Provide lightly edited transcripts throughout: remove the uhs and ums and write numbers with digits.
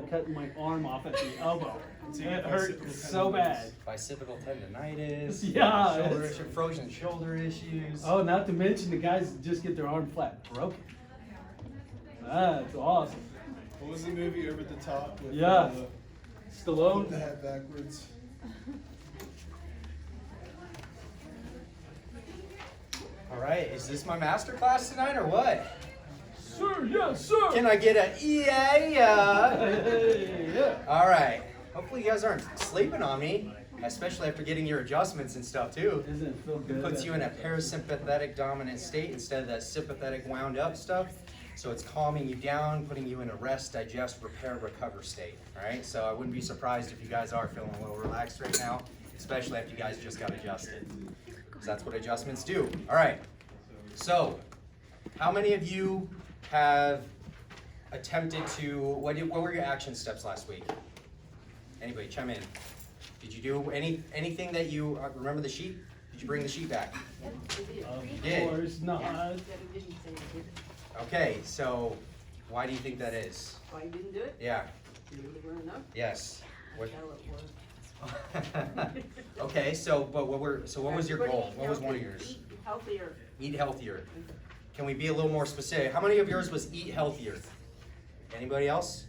cutting my arm off at the elbow. So you It have hurt bicipital so tendonitis. bad. Bicipital tendonitis. Yeah, Shoulder it's- issue, frozen shoulder issues. Oh, not to mention the guys just get their arm flat broken. That's awesome. What was the movie Over the Top? With, Yeah. Put Stallone. the hat backwards. All right, is this my master class tonight or what? Sir, yes, sir. Can I get a yeah? Hey, yeah. All right. Hopefully you guys aren't sleeping on me, especially after getting your adjustments and stuff too. Doesn't it feel It good? puts you in a parasympathetic dominant state instead of that sympathetic wound up stuff. So it's calming you down, putting you in a rest, digest, repair, recover state. All right. So I wouldn't be surprised if you guys are feeling a little relaxed right now, especially after you guys just got adjusted, because that's what adjustments do. All right. So, how many of you have attempted to? What were your action steps last week? Anybody, chime in. Did you do anything that you remember the sheet? Did you bring the sheet back? Of did. course not. Okay, so why do you think that is? Why you didn't do it? Yeah. You really weren't enough? Yes. What? Hell, it was. Okay, so what was your goal? What was one of yours? Eat healthier. Eat healthier. Can we be a little more specific? How many of yours was eat healthier? Anybody else?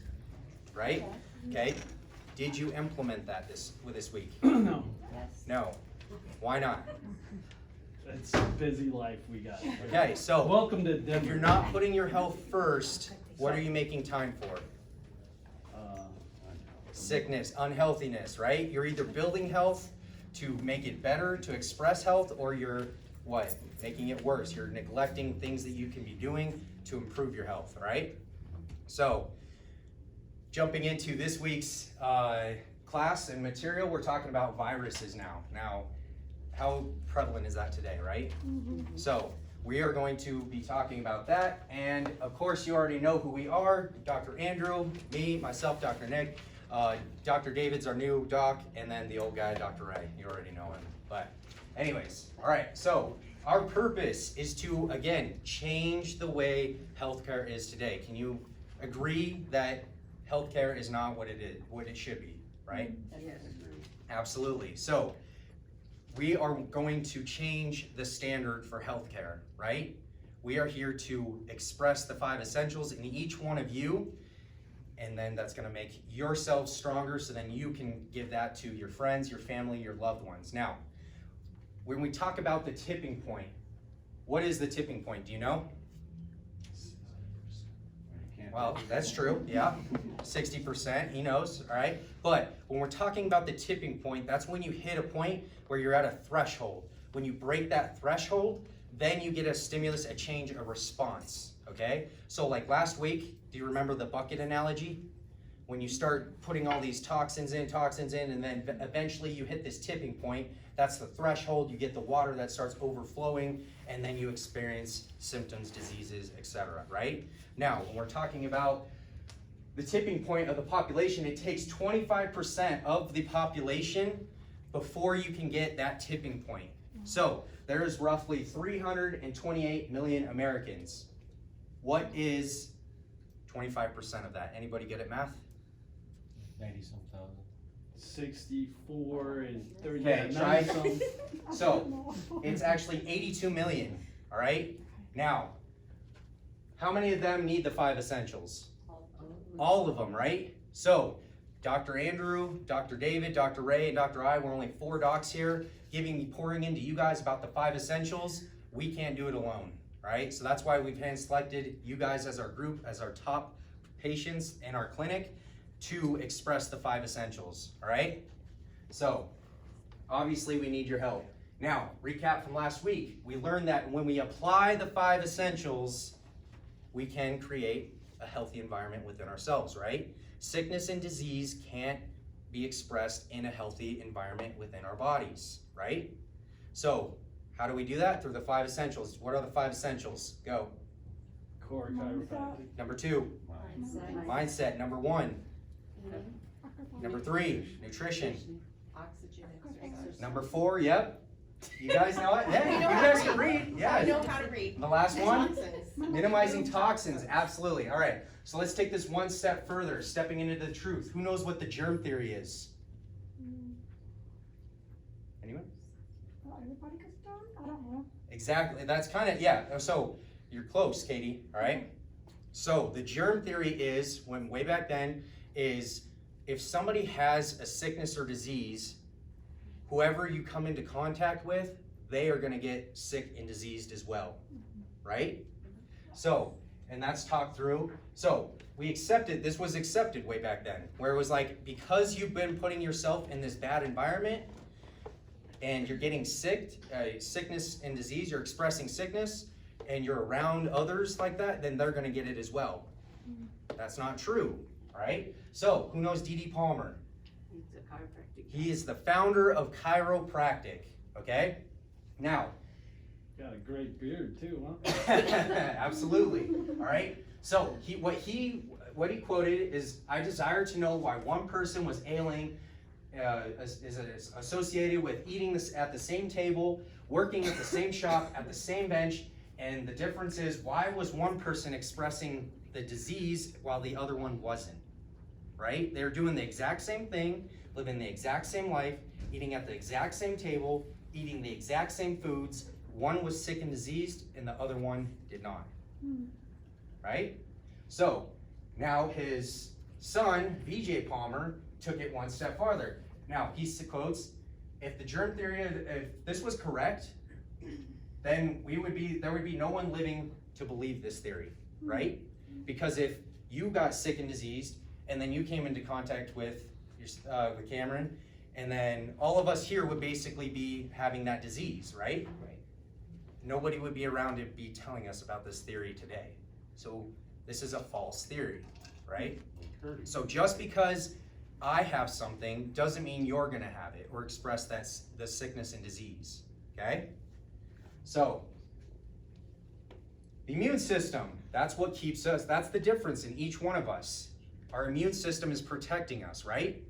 Right? Okay. Did you implement that this week? No. No. Why not? It's a busy life we got. Okay, so Welcome to if Denver. you're not putting your health first, what are you making time for? Sickness, unhealthiness, right? You're either building health to make it better, to express health, or you're what? Making it worse. You're neglecting things that you can be doing to improve your health, right? So, jumping into this week's class and material, we're talking about viruses now. Now, how prevalent is that today, right? So, we are going to be talking about that, and of course, you already know who we are. Dr. Andrew, me, myself, Dr. Nick. Dr. David's our new doc, and then the old guy, Dr. Ray. You already know him. But anyways, all right, so our purpose is to, again, change the way healthcare is today. Can you agree that healthcare is not what it should be, right? Yes. Absolutely. So we are going to change the standard for healthcare, right? We are here to express the 5 essentials in each one of you, and then that's going to make yourselves stronger, so then you can give that to your friends, your family, your loved ones. Now, when we talk about the tipping point, what is the tipping point? Do you know? Well, that's true, yeah. 60%, he knows, all right? But when we're talking about the tipping point, that's when you hit a point where you're at a threshold. When you break that threshold, then you get a stimulus, a change, a response, okay? So like last week, do you remember the bucket analogy? When you start putting all these toxins in, and then eventually you hit this tipping point, that's the threshold, you get the water that starts overflowing, and then you experience symptoms, diseases, etc., right? Now, when we're talking about the tipping point of the population, it takes 25% of the population before you can get that tipping point. So, there is roughly 328 million Americans. What is 25% of that? Anybody good at math? 90-some thousand. 64 and 30. Okay, yeah, try. 90 some. So, it's actually 82 million, all right? Now, how many of them need the 5 essentials? All of them, right? So, Dr. Andrew, Dr. David, Dr. Ray, and Dr. I, we're only 4 docs here, pouring into you guys about the 5 essentials. We can't do it alone, right? So that's why we've hand selected you guys as our group, as our top patients in our clinic to express the 5 essentials, all right? So, obviously we need your help. Now, recap from last week. We learned that when we apply the 5 essentials, we can create a healthy environment within ourselves, right? Sickness and disease can't be expressed in a healthy environment within our bodies, right? So, how do we do that? Through the 5 essentials. What are the 5 essentials? Go. Core chiropractic. Number 2, mindset. Number 1. Number 3, nutrition. Oxygen, exercise. Number 4, yep. You guys know it? Yeah, We you know how guys to can read. I know Yeah. how to read. The last one? Toxins. Minimizing toxins, absolutely. All right, so let's take this one step further, stepping into the truth. Who knows what the germ theory is? Anyone? Everybody gets done? I don't know. Exactly, that's kind of, yeah, so you're close, Katie, all right? So the germ theory is, when way back then, is if somebody has a sickness or disease, whoever you come into contact with, they are gonna get sick and diseased as well, right? So, and that's talked through. So we accepted, this was accepted way back then, where it was like, because you've been putting yourself in this bad environment and you're getting sick, sickness and disease, you're expressing sickness, and you're around others like that, then they're gonna get it as well. That's not true, all right? So, who knows D.D. Palmer? He's a chiropractic. He is the founder of chiropractic, okay? Now, Got a great beard too, huh? absolutely, all right? So, what he quoted is, I desire to know why one person was ailing, is associated with eating this at the same table, working at the same shop, at the same bench, and the difference is, why was one person expressing the disease while the other one wasn't, right? They're doing the exact same thing, living the exact same life, eating at the exact same table, eating the exact same foods. One was sick and diseased, and the other one did not, right? So, now his son, V.J. Palmer, took it one step farther. Now, he quotes, if the germ theory, if this was correct, then there would be no one living to believe this theory, right? Because if you got sick and diseased, and then you came into contact with Cameron, and then all of us here would basically be having that disease, right? Right. Nobody would be around to be telling us about this theory today. So this is a false theory, right? So just because I have something doesn't mean you're gonna have it or express the sickness and disease, okay? So, the immune system, that's what keeps us, that's the difference in each one of us. Our immune system is protecting us, right?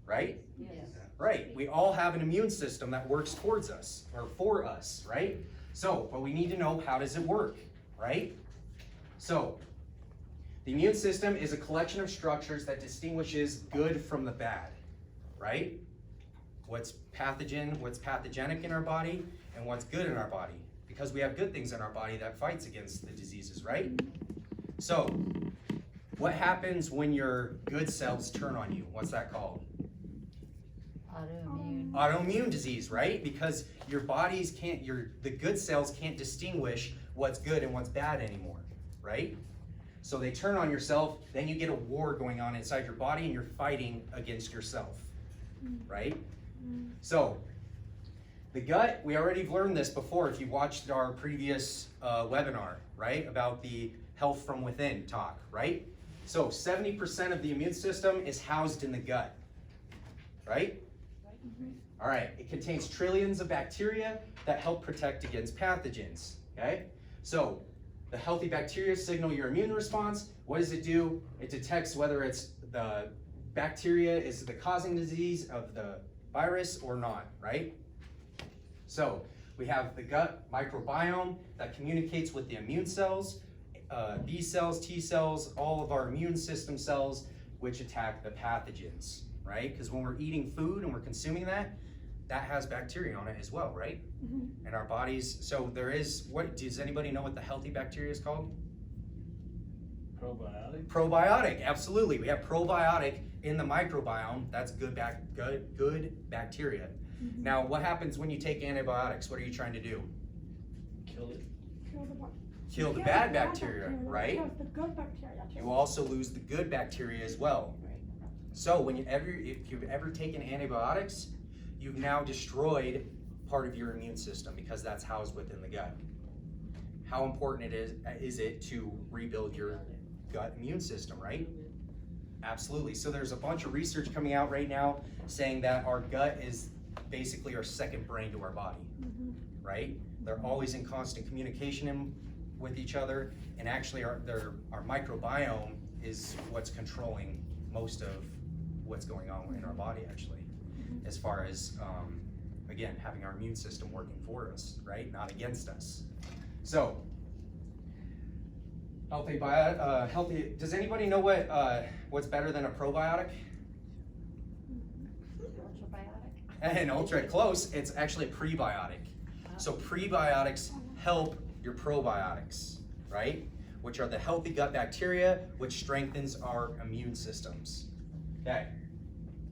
Right? Yes. Right, we all have an immune system that works towards us, or for us, right? So, but we need to know, how does it work, right? So, the immune system is a collection of structures that distinguishes good from the bad, right? What's pathogenic in our body, and what's good in our body. Because we have good things in our body that fights against the diseases, right? So, what happens when your good cells turn on you? What's that called? Autoimmune. Autoimmune disease, right? Because your bodies the good cells can't distinguish what's good and what's bad anymore, right? So they turn on yourself, then you get a war going on inside your body and you're fighting against yourself, right? So, the gut, we already learned this before if you watched our previous webinar, right? About the health from within talk, right? So 70% of the immune system is housed in the gut, right? All right, it contains trillions of bacteria that help protect against pathogens, okay? So the healthy bacteria signal your immune response. What does it do? It detects whether it's the bacteria is the causing disease of the virus or not, right? So we have the gut microbiome that communicates with the immune cells, B cells, T cells, all of our immune system cells, which attack the pathogens, right? Because when we're eating food and we're consuming that has bacteria on it as well, right? In our bodies. So there is, does anybody know what the healthy bacteria is called? Probiotic. Probiotic, absolutely. We have probiotic in the microbiome. That's good bacteria. Now, what happens when you take antibiotics? What are you trying to do? Kill it. Kill the bad bacteria, right? Kills the good bacteria too. You also lose the good bacteria as well. So if you've ever taken antibiotics, you've now destroyed part of your immune system because that's housed within the gut. How important is it to rebuild your gut immune system, right? Absolutely. So there's a bunch of research coming out right now saying that our gut is basically our second brain to our body, right? They're always in constant communication with each other, and actually our microbiome is what's controlling most of what's going on in our body, actually, as far as again, having our immune system working for us, right? Not against us. So, healthy, does anybody know what's better than a probiotic? Ultrabiotic. And ultra close, it's actually a prebiotic. So prebiotics help your probiotics, right? Which are the healthy gut bacteria, which strengthens our immune systems. Okay.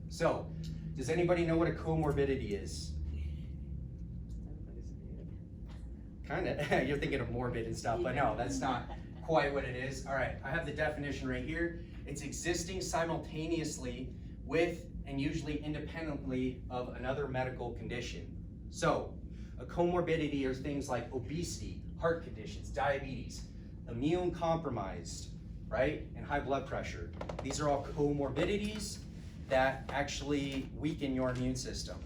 So, does anybody know what a comorbidity is? Kind of. You're thinking of morbid and stuff, but no, that's not quite what it is. All right, I have the definition right here. It's existing simultaneously with and usually independently of another medical condition. So, a comorbidity are things like obesity, heart conditions, diabetes, immune compromised, right, and high blood pressure. These are all comorbidities that actually weaken your immune system.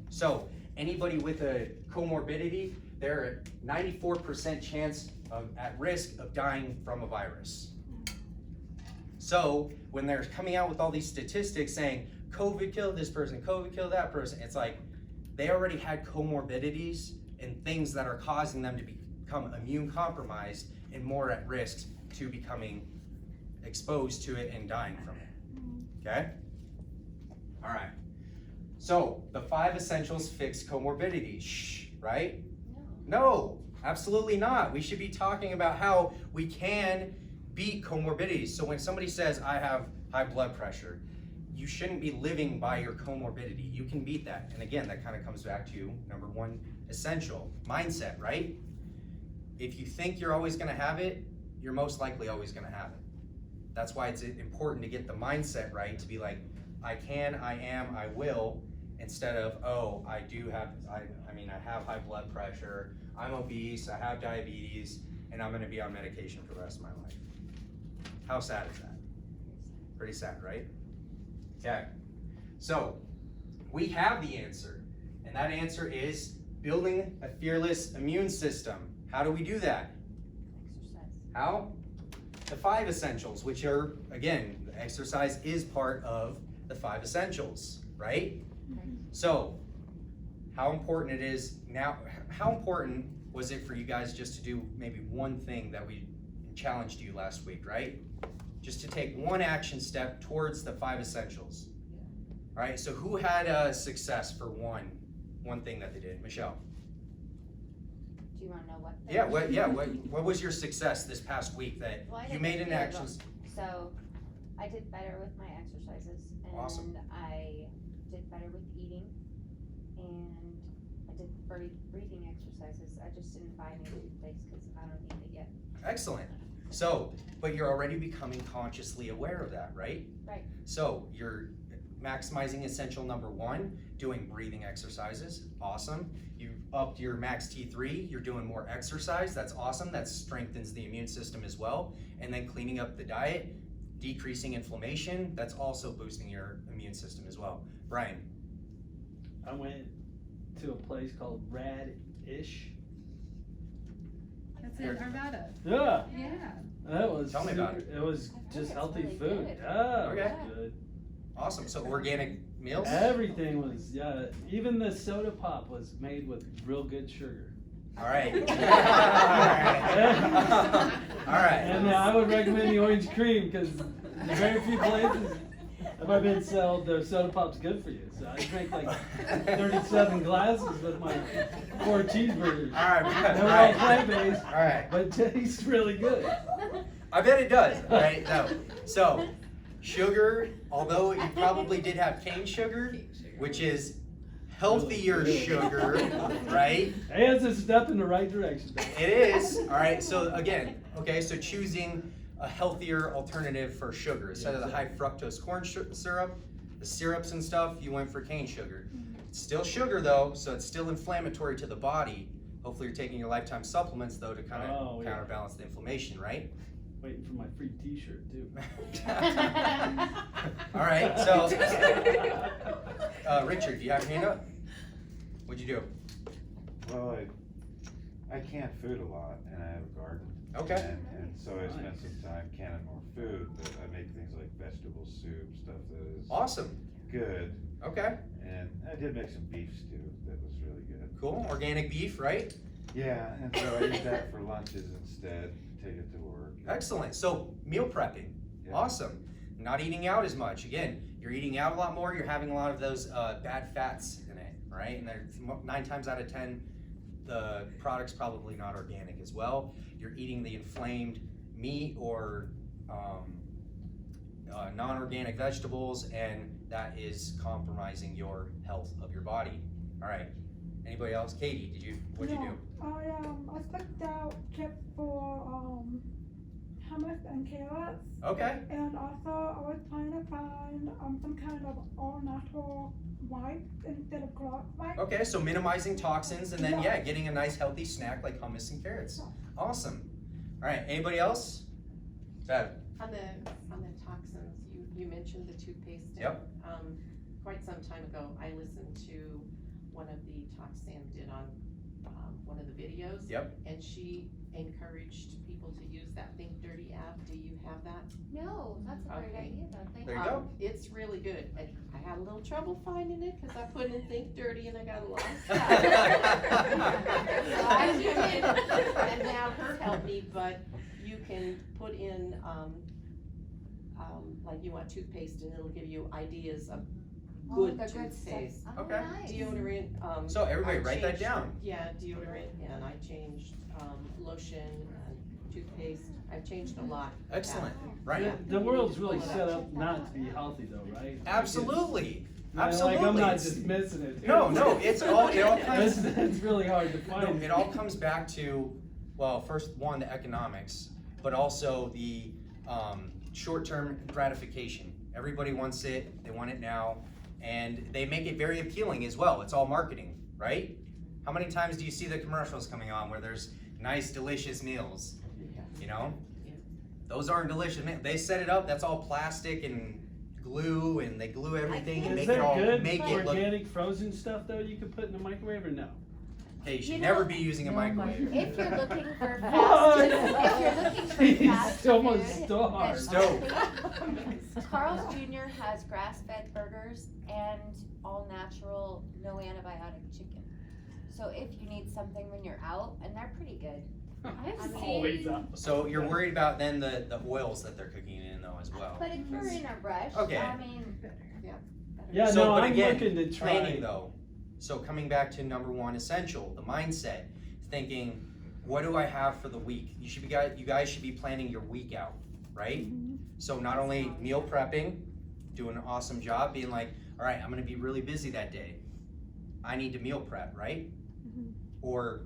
So, anybody with a comorbidity, they're at 94% chance of at risk of dying from a virus. So when they're coming out with all these statistics saying COVID killed this person, COVID killed that person, it's like they already had comorbidities and things that are causing them to become immune compromised and more at risk to becoming exposed to it and dying from it. Okay? All right. So the 5 essentials fix comorbidities. Shh, right? No, absolutely not. We should be talking about how we can beat comorbidities. So when somebody says, I have high blood pressure, you shouldn't be living by your comorbidity. You can beat that. And again, that kind of comes back to number 1 essential, mindset, right? If you think you're always gonna have it, you're most likely always gonna have it. That's why it's important to get the mindset right, to be like, I can, I am, I will, instead of, oh, I have high blood pressure, I'm obese, I have diabetes, and I'm gonna be on medication for the rest of my life. How sad is that? Pretty sad, right? Okay, so we have the answer, and that answer is building a fearless immune system. How do we do that? Exercise. How? The 5 essentials, which are, again, the exercise is part of the 5 essentials, right? So, how important it is now, how important was it for you guys just to do maybe one thing that we challenged you last week, right? Just to take one action step towards the 5 essentials. All right, so who had a success for one thing that they did? Michelle. Do you want to know what? What was your success this past week that Well, I you did made a an few of action? them. So I did better with my exercises, and Awesome. I did better with eating, and I did breathing exercises. I just didn't buy any toothpaste because I don't need it yet. Excellent. So, but you're already becoming consciously aware of that, right? Right. So you're maximizing essential number 1, doing breathing exercises. Awesome. You upped your max T3, you're doing more exercise. That's awesome. That strengthens the immune system as well. And then cleaning up the diet, decreasing inflammation, that's also boosting your immune system as well. Brian. I went to a place called Rad-ish. That's in Arvada. Yeah, Yeah. that was Tell me about it was I think just it's healthy really food. good. Yeah, Okay. it was good. Awesome. So organic meals? Everything was, yeah. Even the soda pop was made with real good sugar. All right. All And right. I would recommend the orange cream because very few places have I been sold the soda pop's good for you. So I drank like 37 glasses with my 4 cheeseburgers. All right. They're All all right. plant-based, All right. but it tastes really good. I bet it does, right? No. So, sugar, although you probably did have cane sugar, which is healthier sugar, right? Hey, it's a step in the right direction. It is. All right. So again, okay. So choosing a healthier alternative for sugar instead of the high fructose corn syrup, the syrups and stuff. You went for cane sugar. It's still sugar though, so it's still inflammatory to the body. Hopefully, you're taking your lifetime supplements though to kind of counterbalance the inflammation, right? Waiting for my free T-shirt too. All right. So, Richard, do you have your hand up? What'd you do? Well, I can food a lot, and I have a garden. Okay. And so I spend some time canning more food, but I make things like vegetable soup, stuff that is Awesome. good. Okay, And I did make some beef stew that was really good. cool. Organic beef, right? Yeah, and so I ate that for lunches instead, take it to work. Excellent. So meal prepping, Yeah. awesome. Not eating out as much. Again, you're eating out a lot more. You're having a lot of those bad fats in it, right? And they're 9 times out of 10, the product's probably not organic as well. You're eating the inflamed meat or non-organic vegetables, and that is compromising your health of your body. All right. Anybody else? Katie, what'd you do? I stepped out kept for hummus and carrots, Okay. and also I was trying to find some kind of all natural white instead of cloth white. Okay, so minimizing toxins and then getting a nice healthy snack like hummus and carrots. Awesome. All right, anybody else? Bev. On the toxins, you mentioned the toothpaste. And, Yep. quite some time ago, I listened to one of the talks Sam did on one of the videos. Yep. And she encouraged people to use that Think Dirty app. Do you have that? No, that's a great Okay. idea though, thank There you you. go. It's really good. I had a little trouble finding it because I put in Think Dirty and I got a lot of Yeah. stuff. So I took it and now her helped me, but you can put in, like you want toothpaste and it'll give you ideas of Oh, good the good stuff. toothpaste. Oh, Okay. nice. Deodorant, So everybody I write that changed- down. Yeah, deodorant, and I changed, lotion and toothpaste. I've changed a lot. Excellent. Right. The world's really set up not to be healthy though, right? Absolutely. Like, Absolutely. I'm not It's- dismissing it. No, it all comes. It's really hard to No, find. it all comes back to, well, first one, the economics, but also the short-term gratification. Everybody wants it, they want it now, and they make it very appealing as well. It's all marketing, right? How many times do you see the commercials coming on where there's nice, delicious meals? You know? Yeah. Those aren't delicious. They set it up, that's all plastic and glue, and they glue everything and Is make there it all, good make it look. organic frozen stuff though you could put in the microwave or no? Hey, you should You never know- be using a microwave. If you're looking for What? if you're looking for He's fast almost food, starved. Stove. Carl's Jr. has grass-fed burgers and all natural, no antibiotic chicken. So if you need something when you're out, and they're pretty good. I've Always seen, up. So you're worried about then the oils that they're cooking in though as well. But if you're in a rush, Okay. I mean, Yeah, So, no, but I'm again, looking to try. Planning though. So coming back to number one essential, the mindset, thinking, what do I have for the week? You guys should be planning your week out, right? So not only meal prepping, doing an awesome job, being like, all right, I'm gonna be really busy that day. I need to meal prep, right? Or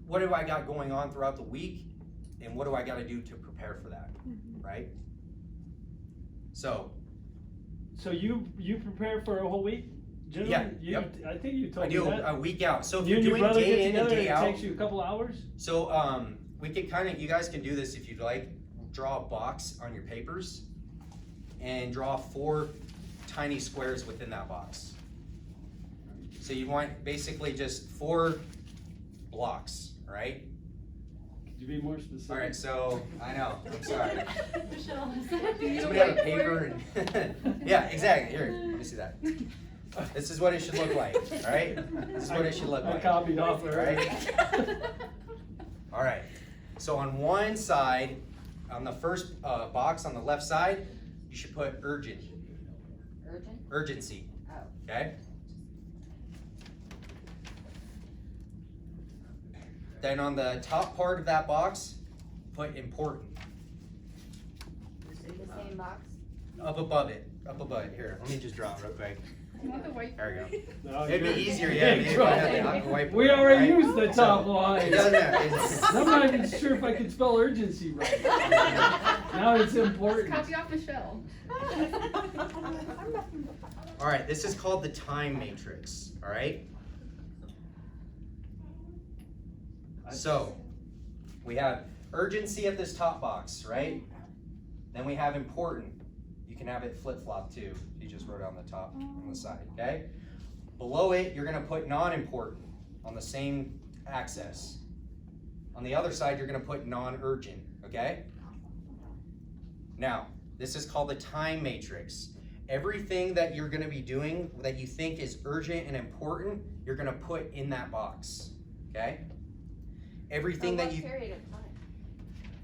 what do I got going on throughout the week, and what do I gotta do to prepare for that, right? So, So you prepare for a whole week? Generally, Yeah, you, yep. I think you told I me do that. a week out. So if You you're and your doing brother day get in and together, day and out, it takes you a couple hours? so we could you guys can do this if you'd like. Draw a box on your papers and draw 4 tiny squares within that box. So you want basically just 4 blocks, right? Could you be more specific? All right, so I know, I'm sorry. Michelle, Somebody have a paper and, yeah, exactly, here, let me see that. This is what it should look like, all right? This is what it should look I like. copied off of her. Right? All right, so on one side, on the first box on the left side, you should put urgent, urgent? urgency, Oh. okay? Then on the top part of that box, put important, The same box? up above it, here, let me just draw it real quick. There we go. No, It'd you're- be easier, you're yeah, in maybe if I trouble. had the whiteboard, We already right? used the top So, line. it doesn't matter, it's- I'm not even sure if I can spell urgency right. Now it's important. Copy off Michelle. All right, this is called the time matrix, all right? So, we have urgency at this top box, right? Then we have important. You can have it flip-flop too. You just wrote on the top, on the side, okay? Below it, you're gonna put non-important on the same axis. On the other side, you're gonna put non-urgent, okay? Now, this is called the time matrix. everything that you're gonna be doing that you think is urgent and important, you're gonna put in that box, okay? Everything For that what you, period of time?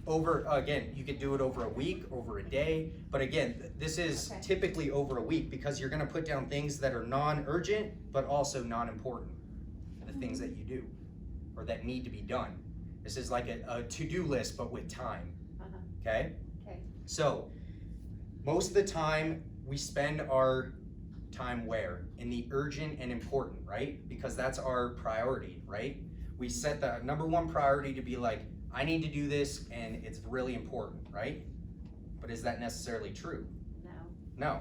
over, again, you could do it over a week, over a day, but again, this is Okay. typically over a week because you're gonna put down things that are non-urgent, but also non-important, the things that you do, or that need to be done. This is like a to-do list, but with time, Uh-huh. okay? Okay. So, most of the time, we spend our time where? In the urgent and important, right? Because that's our priority, right? We set the number one priority to be like, I need to do this and it's really important, right? But is that necessarily true? No. No,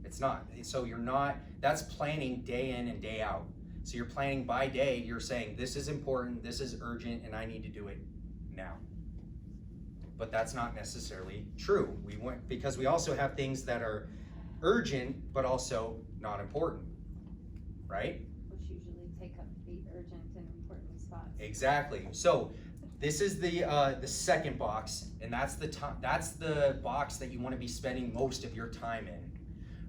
it's not. So you're not, that's planning day in and day out. So you're planning by day, you're saying this is important, this is urgent, and I need to do it now. But that's not necessarily true. Because we also have things that are urgent, but also not important, right? Which usually take up the urgent and important spots. Exactly. So this is the second box, and that's the box that you want to be spending most of your time in.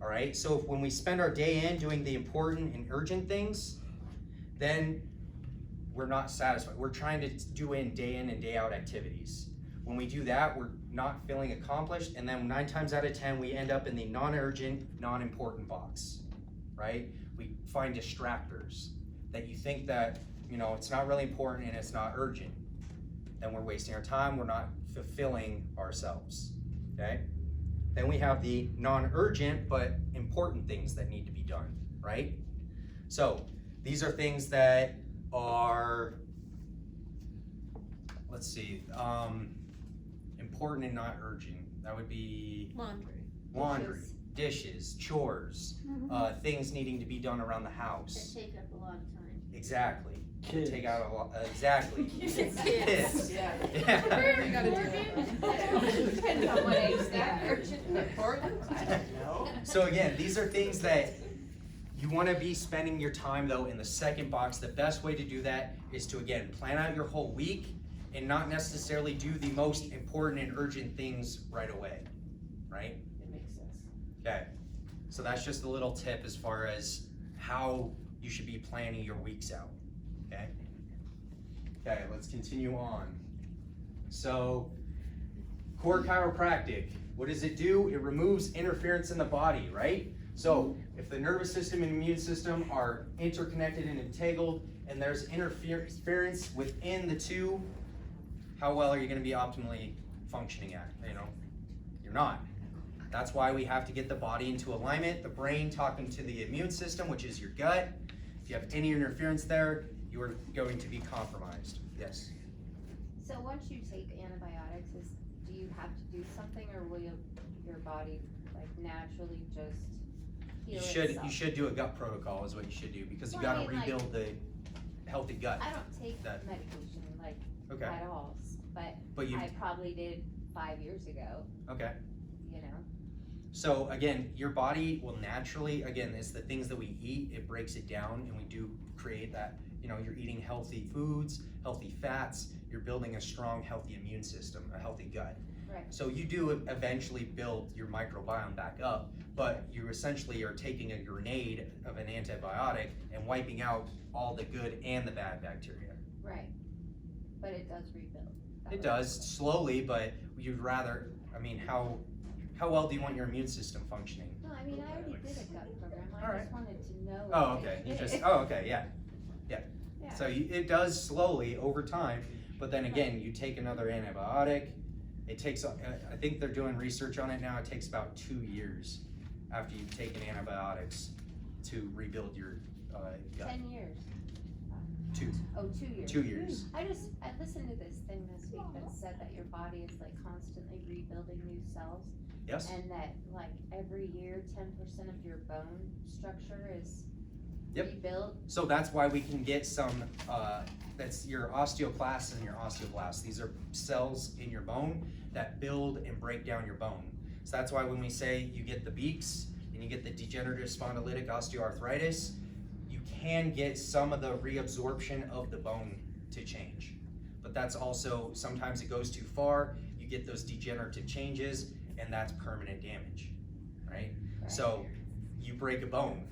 All right. So when we spend our day in doing the important and urgent things, then we're not satisfied. We're trying to do day in and day out activities. When we do that, we're not feeling accomplished, and then 9 times out of 10, we end up in the non-urgent, non-important box, right? We find distractors that you think that, it's not really important and it's not urgent. Then we're wasting our time, we're not fulfilling ourselves, okay? Then we have the non-urgent but important things that need to be done, right? So these are things that are, let's see, important and not urgent. That would be laundry, dishes, chores, things needing to be done around the house. Take up a lot of time. Exactly. Kids. Take out a lot, exactly. Kids. Yeah. Yeah. You gotta do it. Depends on what age they're urgent and important, I don't know. So again, these are things that you want to be spending your time though in the second box. The best way to do that is to again plan out your whole week and not necessarily do the most important and urgent things right away, right? It makes sense. Okay, so that's just a little tip as far as how you should be planning your weeks out, okay? Okay, let's continue on. So, core chiropractic, what does it do? It removes interference in the body, right? So, if the nervous system and immune system are interconnected and entangled, and there's interference within the two, how well are you gonna be optimally functioning at, You're not. That's why we have to get the body into alignment, the brain talking to the immune system, which is your gut. If you have any interference there, you are going to be compromised. Yes? So once you take antibiotics, do you have to do something, or will your body like naturally just heal itself? You should do a gut protocol is what you should do, because you Well, I gotta mean, like- rebuild the healthy gut. I don't take That- medication like Okay, at all, but but you, I probably did 5 years ago, okay. you know? So again, your body will naturally, again, it's the things that we eat, it breaks it down, and we do create that, you're eating healthy foods, healthy fats, you're building a strong, healthy immune system, a healthy gut. Right. So you do eventually build your microbiome back up, but you essentially are taking a grenade of an antibiotic and wiping out all the good and the bad bacteria. Right. But it does rebuild. It does, slowly, but you'd rather, how well do you want your immune system functioning? No, I mean, I already did a gut program, I Alright. just wanted to know. Oh, if okay, it- yeah. Yeah. So it does slowly over time, but then again, you take another antibiotic, it takes, I think they're doing research on it now, it takes about 2 years after you've taken antibiotics to rebuild your gut. 10 years. 2 2 years. 2 years. I listened to this thing this week that said that your body is like constantly rebuilding new cells, Yes? and that like every year 10% of your bone structure is Yep. rebuilt. So that's why we can get some, that's your osteoclasts and your osteoblasts. These are cells in your bone that build and break down your bone. So that's why when we say you get the beaks and you get the degenerative spondylitic osteoarthritis, you can get some of the reabsorption of the bone to change. But that's also, sometimes it goes too far, you get those degenerative changes, and that's permanent damage, right? So you break a bone,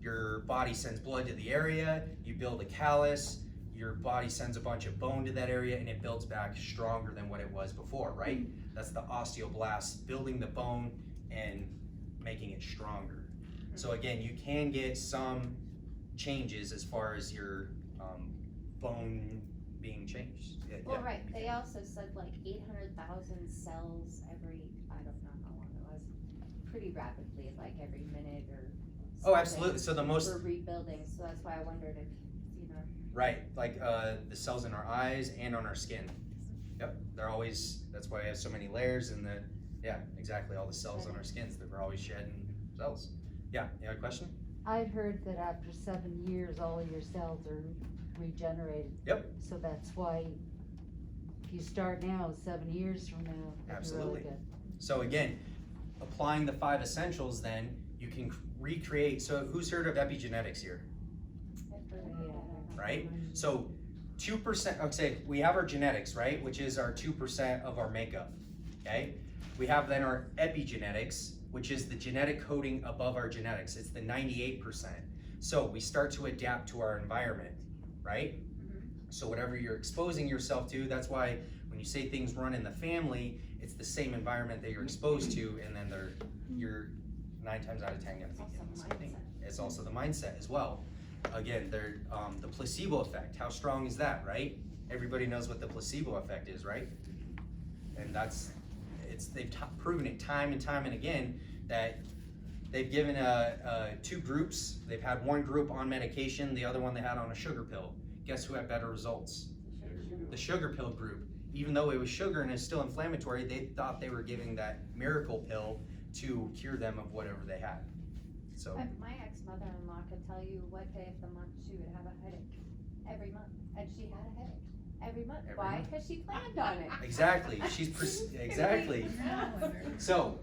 your body sends blood to the area, you build a callus, your body sends a bunch of bone to that area, and it builds back stronger than what it was before, right? That's the osteoblast, building the bone and making it stronger. So again, you can get some changes as far as your bone being changed. Yeah, Well, yeah. right, they also said like 800,000 cells every, I don't know how long it was, pretty rapidly, like every minute or something. Oh, absolutely. So the most, For rebuilding, so that's why I wondered if, you know. right, like the cells in our eyes and on our skin. Yep, they're always, that's why we have so many layers and yeah, exactly, all the cells on our skins, that we're always shedding cells. Yeah, you have a question? I've heard that after 7 years, all of your cells are regenerated. Yep. So that's why if you start now, 7 years from now, it'll be Absolutely. really good. So again, applying the 5 essentials, then you can recreate. So who's heard of epigenetics here? Right? So 2%, okay, we have our genetics, right? Which is our 2% of our makeup, okay? We have then our epigenetics, which is the genetic coding above our genetics. It's the 98%. So we start to adapt to our environment, right? So whatever you're exposing yourself to, that's why when you say things run in the family, it's the same environment that you're exposed to, and then you're 9 times out of 10 gonna be doing the same thing. It's also the mindset as well. Again, the placebo effect, how strong is that, right? Everybody knows what the placebo effect is, right? And they've proven it time and time and again that they've given 2 groups. They've had one group on medication, the other one they had on a sugar pill. Guess who had better results? The sugar pill group. Even though it was sugar and it's still inflammatory, they thought they were giving that miracle pill to cure them of whatever they had. So My ex-mother-in-law could tell you what day of the month she would have a headache every month, and she had a headache every month. Every Why? month. Because she planned on it. exactly, exactly. So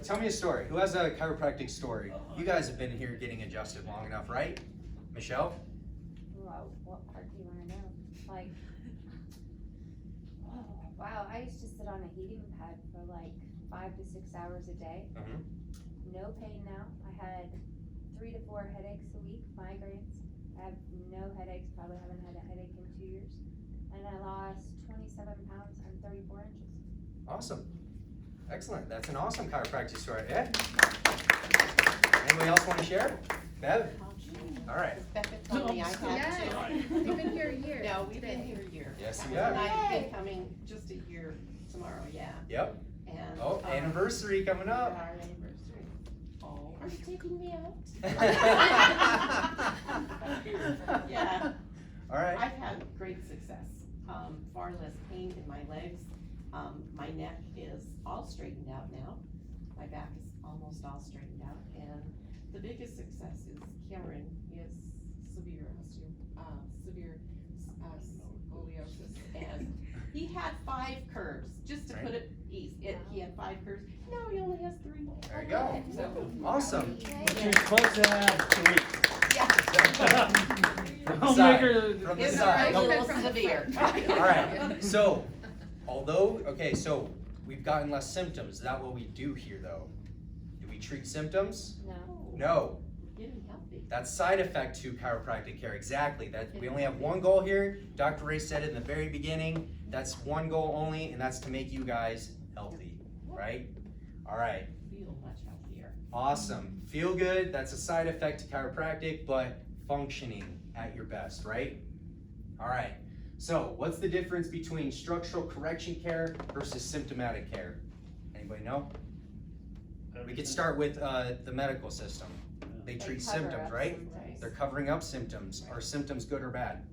tell me a story. Who has a chiropractic story? You guys have been here getting adjusted long enough, right? Michelle? Wow, what part do you want to know? Like, wow, I used to sit on a heating pad for like 5 to 6 hours a day. Mhm. No pain now. I had 3 to 4 headaches a week, migraines. I have no headaches, probably haven't had a headache in 2 years. And I lost 27 pounds and 34 inches. Awesome. Excellent. That's an awesome chiropractic story. Yeah? Anybody else want to share? Bev? All right. Becca told me I had to. We've been here a year. No, we've been here a year. Yes, we And have. I've been coming just a year tomorrow, yeah. Yep. And Oh, anniversary coming up. Our anniversary. Oh, are you taking me out? Yeah. All right. I've had great success. Far less pain in my legs. My neck is all straightened out now. My back is almost all straightened out. And the biggest success is Cameron is severe scoliosis. And he had 5 curves, just to put it easy. He had 5 curves. Now he only has 3. There you go. So, Awesome. But you're supposed to have 3. yeah. From I'll the make side. her- From the It's side. a little severe. All right. So, so we've gotten less symptoms. Is that what we do here, though? Do we treat symptoms? No. No. Getting healthy. That's side effect to chiropractic care. Exactly. That we only have one goal here. Dr. Ray said it in the very beginning. That's one goal only, and that's to make you guys healthy. Right? All right. Feel much healthier. Awesome. Feel good. That's a side effect to chiropractic, but functioning at your best, right? All right. So, what's the difference between structural correction care versus symptomatic care? Anybody know? We could start with the medical system. They treat cover symptoms, up right? symptoms. They're covering up symptoms. Are symptoms good or bad?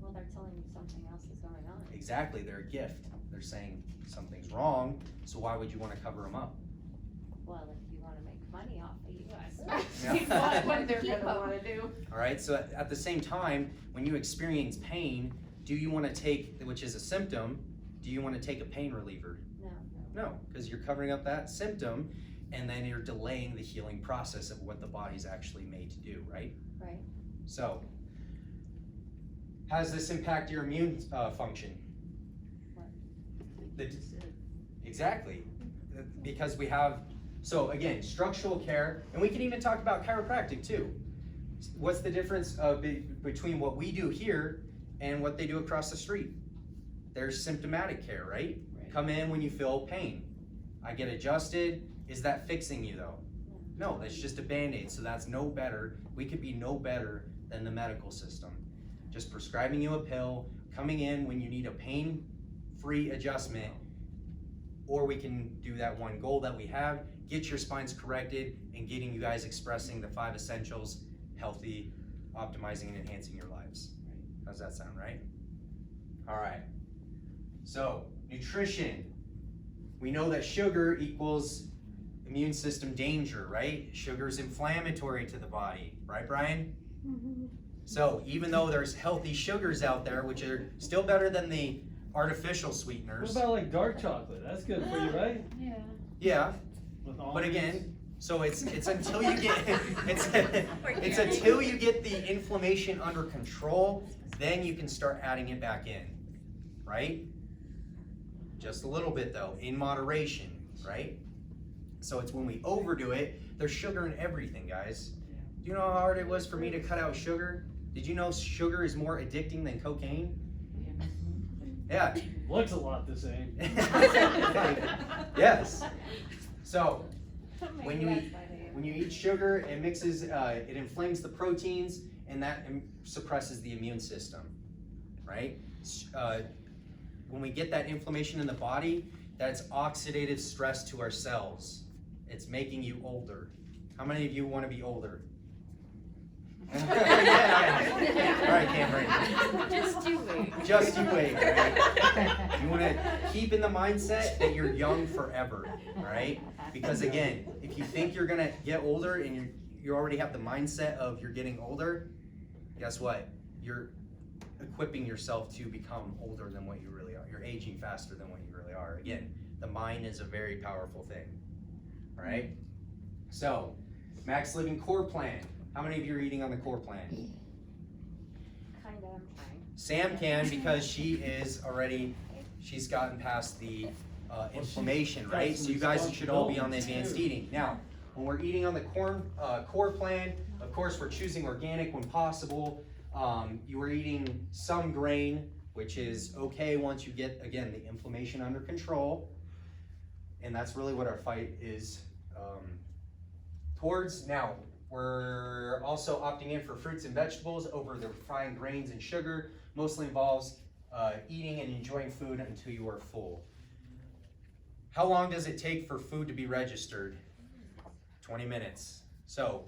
Well, they're telling you something else is going on. Exactly. They're a gift. They're saying something's wrong, so why would you want to cover them up? Well, if you want to make money off of you, Yeah. What they're Keep gonna up. wanna do. All right, so at the same time, when you experience pain, do you want to take, which is a symptom, do you want to take a pain reliever? No. No, because you're covering up that symptom and then you're delaying the healing process of what the body's actually made to do, right? Right. So, how does this impact your immune function? What? Exactly, because we have So again, structural care, and we can even talk about chiropractic too. What's the difference between what we do here and what they do across the street? There's symptomatic care, right? Come in when you feel pain. I get adjusted. Is that fixing you though? No, that's just a Band-Aid, so that's no better. We could be no better than the medical system. Just prescribing you a pill, coming in when you need a pain-free adjustment, or we can do that one goal that we have, get your spines corrected, and getting you guys expressing the 5 essentials, healthy, optimizing, and enhancing your lives. How's that sound, right? All right. So, nutrition. We know that sugar equals immune system danger, right? Sugar's inflammatory to the body, right, Brian? Mhm. So even though there's healthy sugars out there, which are still better than the artificial What sweeteners. about like dark chocolate? That's good for you, right? Yeah. Yeah, With but almonds? again, so it's until you get it's until you get the inflammation under control, then you can start adding it back in, right? Just a little bit though, in moderation, right? So it's when we overdo it. There's sugar in everything, guys. Do you know how hard it was for me to cut out sugar? Did you know sugar is more addicting than cocaine? Yeah. Looks a lot the same. Yes. So when you Maybe eat that's why they- when you eat sugar, it mixes, it inflames the proteins, and that suppresses the immune system, right? When we get that inflammation in the body, that's oxidative stress to our cells. It's making you older. How many of you want to be older? Yeah. All right, Cameron. Just you wait. Just you wait, right? You want to keep in the mindset that you're young forever, right? Because again, if you think you're gonna get older and you already have the mindset of you're getting older, guess what? You're equipping yourself to become older than what you really are. You're aging faster than what you really are. Again, the mind is a very powerful thing, all right? So, Max Living Core Plan. How many of you are eating on the core plan? Kinda, I'm trying. Sam can because she's gotten past the inflammation, right? So you guys should all be on the advanced eating. Now, when we're eating on the core plan, of course we're choosing organic when possible. You are eating some grain, which is okay once you get, again, the inflammation under control. And that's really what our fight is towards. Now, we're also opting in for fruits and vegetables over the refined grains and sugar. Mostly involves eating and enjoying food until you are full. How long does it take for food to be registered? 20 minutes. So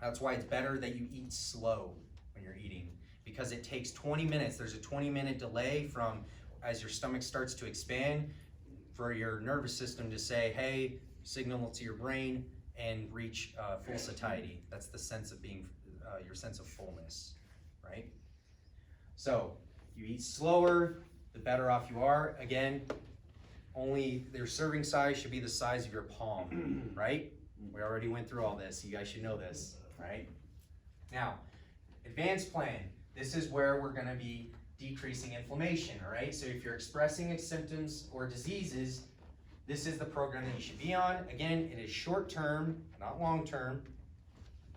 that's why it's better that you eat slow when you're eating, because it takes 20 minutes. There's a 20-minute delay from as your stomach starts to expand for your nervous system to say, hey, signal to your brain and reach full satiety. That's the sense of being, your sense of fullness, right? So you eat slower, the better off you are. Again, only their serving size should be the size of your palm, right? We already went through all this. You guys should know this, right? Now, advanced plan. This is where we're gonna be decreasing inflammation, all right? So if you're expressing symptoms or diseases, this is the program that you should be on. Again, it is short-term, not long-term.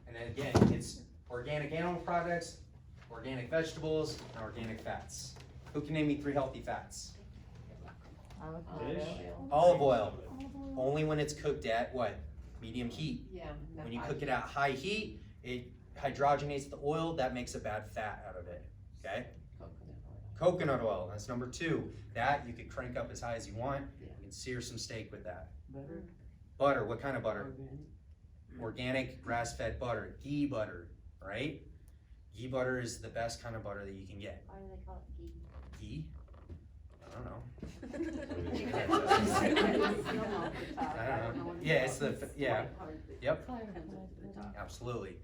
And then again, it's organic animal products, organic vegetables, and organic fats. Who can name me 3 healthy fats? Fish. Olive oil. Only when it's cooked at what? Medium heat. Yeah. When you cook it at high heat, it hydrogenates the oil, that makes a bad fat out of it, okay? Coconut oil, that's number 2. That you could crank up as high as you want. You can sear some steak with that. Butter. Butter, what kind of butter? Organic grass-fed butter, ghee butter, right? Ghee butter is the best kind of butter that you can get. Why do they call it ghee? Ghee? I don't know. I don't know. Yeah, it's the, yeah, yep, absolutely.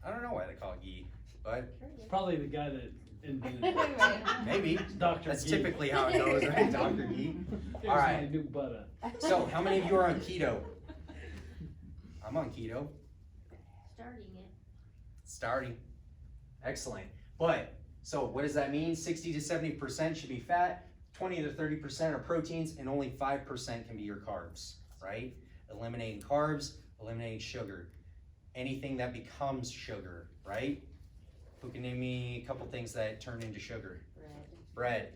I don't know why they call it ghee, but It's probably the guy that invented it. maybe. Dr. That's Ghee. typically how it goes, right? Dr. Ghee. Here's All my right. new butter. So, how many of you are on keto? I'm on keto. Starting it. Starting. Excellent. But, so what does that mean? 60 to 70% should be fat, 20 to 30% are proteins, and only 5% can be your carbs, right? eliminating carbs, eliminating sugar. Anything that becomes sugar, right? Who can name me a couple things that turn into sugar? Bread,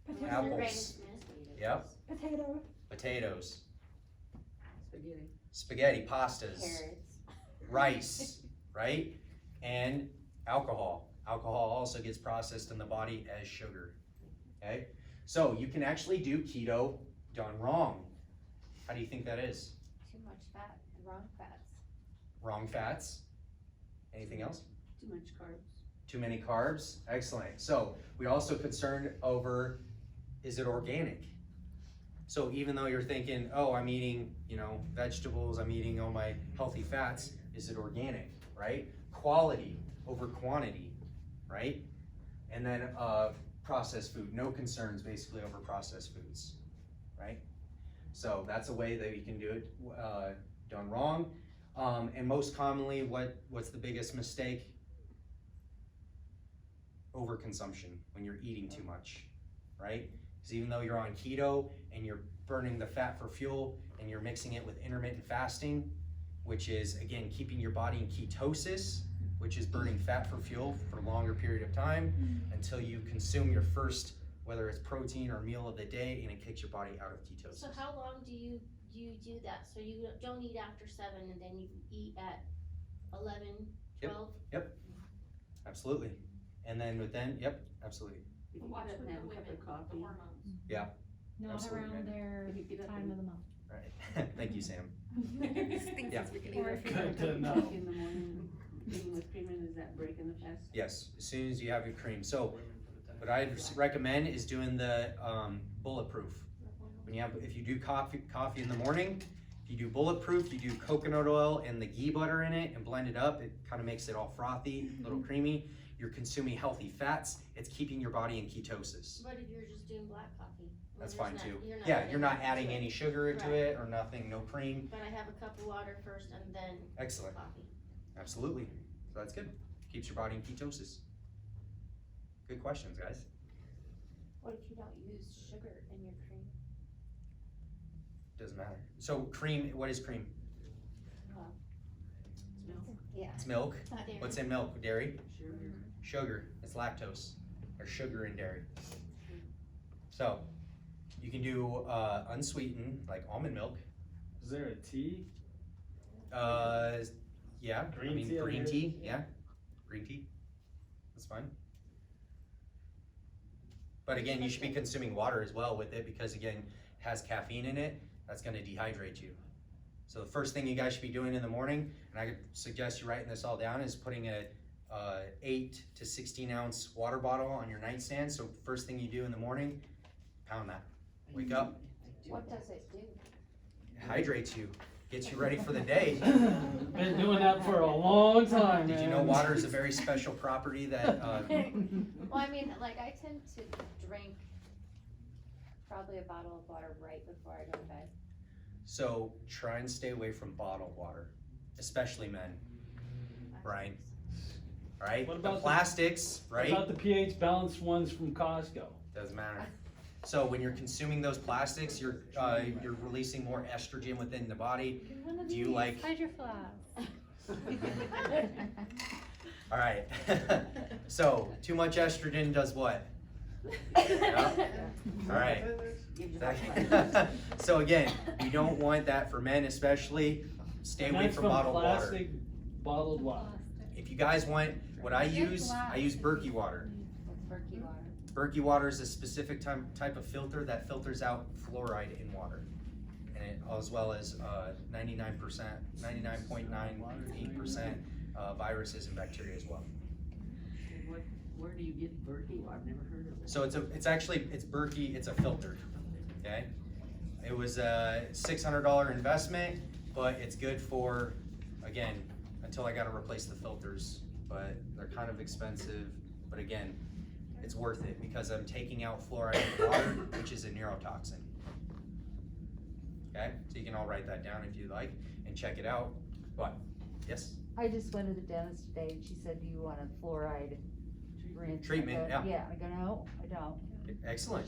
Potato, apples, yep, potato, potatoes, Spaghetti. spaghetti, pastas, Carrots. rice, right? And alcohol. Alcohol also gets processed in the body as sugar, okay? So you can actually do keto done wrong. How do you think that is? Too much fat and wrong fats. Wrong fats. Anything else? Too much carbs. Too many carbs. Excellent. So we also concerned over, is it organic? So even though you're thinking, oh, I'm eating, vegetables, I'm eating all my healthy fats, is it organic, right? Quality over quantity, right? And then processed food, no concerns basically over processed foods, right? So that's a way that you can do it done wrong. And most commonly, what's the biggest mistake? Overconsumption, when you're eating too much, right? Because even though you're on keto and you're burning the fat for fuel and you're mixing it with intermittent fasting, which is again keeping your body in ketosis, which is burning fat for fuel for a longer period of time until you consume your first, whether it's protein or meal of the day, and it kicks your body out of ketosis. So how long do you do that? So you don't eat after 7 and then you eat at 11, 12? Absolutely. And then absolutely. Watch with the women, the hormones. Yeah. Not Absolutely. around their time of the month. Right. Thank you, Sam. Yeah. Or if you're Good to know. In the morning, eating with cream, and is that breaking the fast? Yes, as soon as you have your cream. So what I recommend is doing the bulletproof. If you do coffee in the morning, if you do bulletproof, you do coconut oil and the ghee butter in it and blend it up. It kind of makes it all frothy, a little creamy. You're consuming healthy fats. It's keeping your body in ketosis. But if you're just doing black coffee? I mean, That's there's fine not- too. You're You're not anything adding to it. any sugar into Right. it or nothing, no cream. But I have a cup of water first and then Excellent. coffee. Absolutely. So that's good. Keeps your body in ketosis. Good questions, guys. What if you don't use sugar in your cream? Doesn't matter. So cream, what is cream? Yeah. It's milk. Dairy. What's in milk? Dairy? Sugar. Sugar. It's lactose. There's sugar in dairy. So you can do unsweetened, like almond milk. Is there a tea? Yeah. Green tea, green I've tea. heard. Yeah. Green tea. That's fine. But again, you should be consuming water as well with it because again, it has caffeine in it. That's going to dehydrate you. So the first thing you guys should be doing in the morning, and I could suggest you writing this all down, is putting a 8 to 16 ounce water bottle on your nightstand. So first thing you do in the morning, pound that. Wake up, What does it do? it hydrates you, gets you ready for the day. Been doing that for a long time, Did you know man. water is a very special property that Well, I mean, like, I tend to drink probably a bottle of water right before I go to bed. so try and stay away from bottled water, especially men, Brian. All right, What the about the- plastics, right? What about the pH balanced ones from Costco? Doesn't matter. So when you're consuming those plastics, you're releasing more estrogen within the body. Do you like? Hydro Flask. All right. So too much estrogen does what? Yeah. All right. So again, we don't want that for men, especially. Stay And away that's from bottled water. plastic bottled water. If you guys want what I use Berkey water. What's Berkey water? Berkey water is a specific type of filter that filters out fluoride in water, and it, as well as 99.98% viruses and bacteria as well. Where do you get Berkey? I've never heard of it. So it's Berkey. It's a filter. Okay, it was a $600 investment, but it's good for, again, until I got to replace the filters. But they're kind of expensive. But again, it's worth it because I'm taking out fluoride in the water, which is a neurotoxin. Okay, so you can all write that down if you like and check it out. But yes, I just went to the dentist today and she said, do you want a fluoride rinse? Treatment, I go, yeah. Yeah, I go, no, I don't. excellent.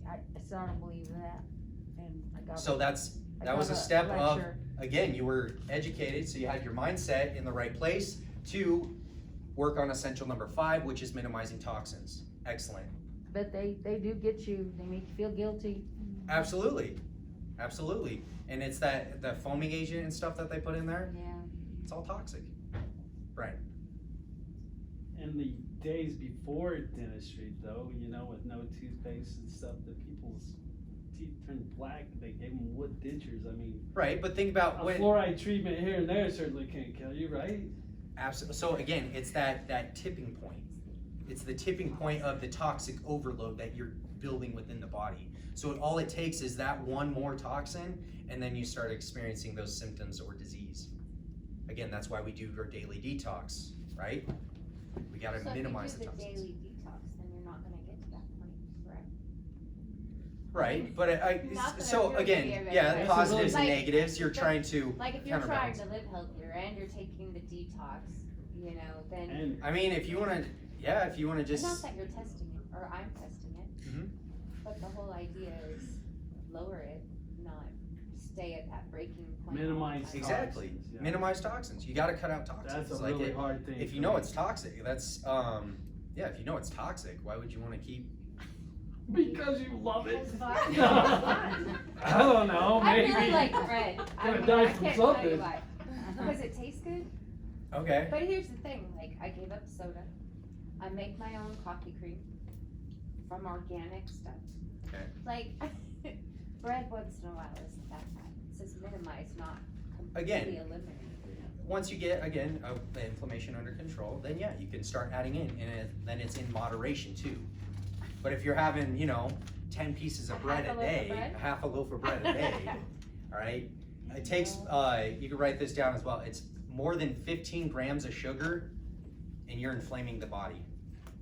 I still don't believe in that, and I got. So that's That was a got step of, lecture. again, you were educated, so you had your mindset in the right place to work on essential number 5, which is minimizing toxins. Excellent. But they do get you, they make you feel guilty. Absolutely. Absolutely. And it's that foaming agent and stuff that they put in there, Yeah. it's all toxic. Right. In the days before dentistry, though, you know, with no toothpaste and stuff, that people's teeth turned black, they gave them wood dentures. I mean, Right, but think about a when. fluoride treatment here and there certainly can't kill you, right? Absolutely. So again, it's that tipping point. It's the tipping point of the toxic overload that you're building within the body. So all it takes is that one more toxin, and then you start experiencing those symptoms or disease. Again, that's why we do our daily detox, right? We gotta So minimize if the you do the toxins. daily detox, then you're not gonna get to that point, correct? Right, but Not that so I'm doing again, any of it, yeah, but- positives and Like, negatives, you're but- trying to Like if you're trying counterbalance. to live healthier and you're taking the detox, you know, then, And I mean, if you wanna, yeah, if you wanna not just, that you're testing it, or I'm testing it, Mhm. but the whole idea is lower it, not stay at that breaking point. all the minimize time. Exactly. toxins, yeah. minimize toxins, you gotta cut out toxins. That's a Like really it- hard thing. If for you know me. it's toxic, that's, yeah, if you know it's toxic, why would you wanna keep? Because you love it. It's fun. I don't know, I maybe. really like bread. I Gonna mean, die I from can't tell you something. why. Because it tastes good. Okay. But here's the thing, like, I gave up soda. I make my own coffee cream from organic stuff. Okay. Like, bread once in a while isn't that bad. It says minimize, not Again, completely eliminate. Once you get, again, the inflammation under control, then yeah, you can start adding in, and then it's in moderation too. But if you're having, 10 pieces of A bread half a a loaf of day, bread? a half a loaf of bread a day, all right? It takes, you can write this down as well, it's more than 15 grams of sugar, and you're inflaming the body.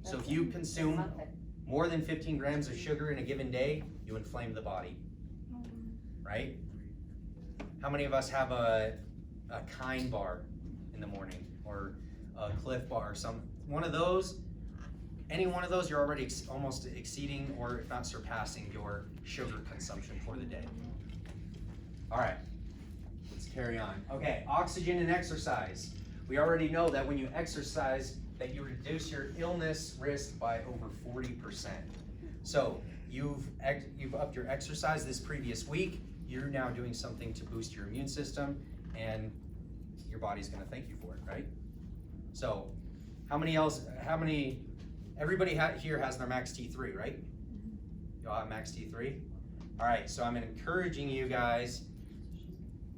So if you consume Muffin. more than 15 grams of sugar in a given day, you inflame the body, right? How many of us have a Kind bar in the morning, or a Cliff bar, or one of those? Any one of those, you're already almost exceeding, or if not surpassing, your sugar consumption for the day. All right, let's carry on. Okay, oxygen and exercise. We already know that when you exercise, that you reduce your illness risk by over 40%. So you've upped your exercise this previous week. You're now doing something to boost your immune system, and your body's gonna thank you for it, right? So everybody here has their max T3, right? You all have max T3? All right, so I'm encouraging you guys,